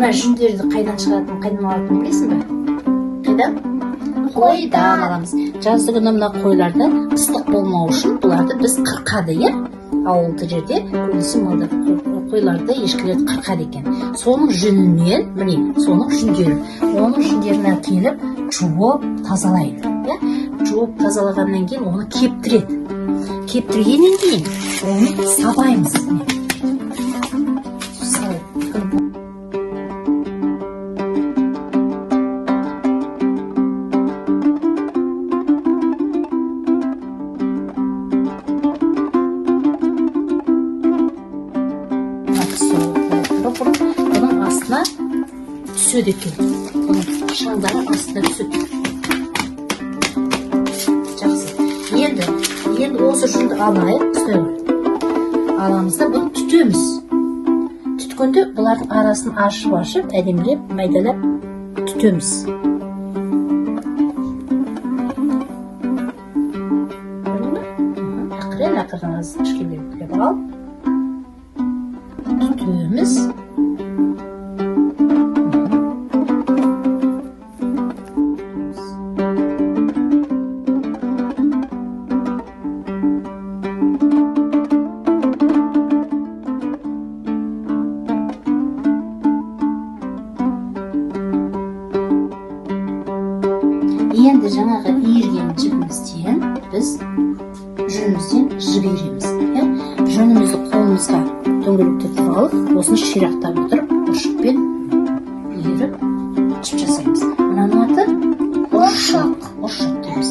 Ана жүндерді қайдан шығаратынын, қайдан алатынын білесің бе? Қайдан? Қойдан аламыз. Жазды күні мына қойларды ыстық болмау үшін бұларды біз қырқады, иә? Ауылды жерде көбінесе қойларды, ешкілерді қырқады екен. Соның жүнінен, міне, соның жүндері. Оның жүндеріне келіп жуып тазалайды, иә? Жуып тазалағаннан кейін оны кептіреді. Кептіргеннен кейін оны сабаймыз. Бұның астына түседі екен. Бұның шаңдары астына түседі. Жақсы. Енді осы жүнді алайық, аламыз да бұны түтеміз. Түткенде бұлардың арасын ашып, әдемілеп, майдалап түтеміз. Ақырын аз кішкелеп ал. Түтеміз. Енді жаңағы иірген жібімізден біз жүнімізден жібереміз. Жүнімізді қолымызға дөңгелектетіп алып, осыны ширақтап отырып, ұршықпен иіріп жіп жасаймыз. Мынаның аты ұршық дейміз.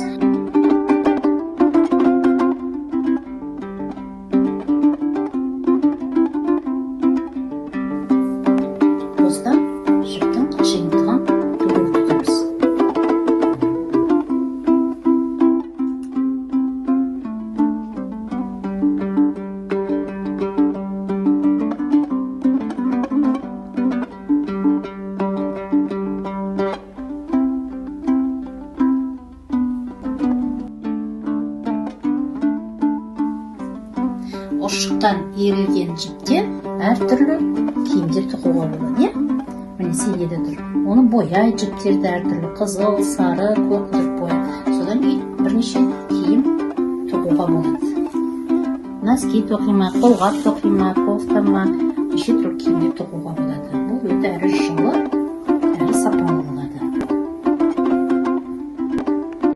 Осыдан жіптің жиынтыған дөңгелектетеміз. Ұршықтан иірілген жіптен әртүрлі киімдер тығуға болады, иә? Міне селеде тұр. Оны бояй жіптерді әртүрлі қызыл, сары, көк түріп бояй. Содан кейін бірнеше киім тығуға болады. Носки тоқима, қолғап тоқима, кофтама, неше түрлі киімдер тығуға болады. Бұл өте әрі жылы.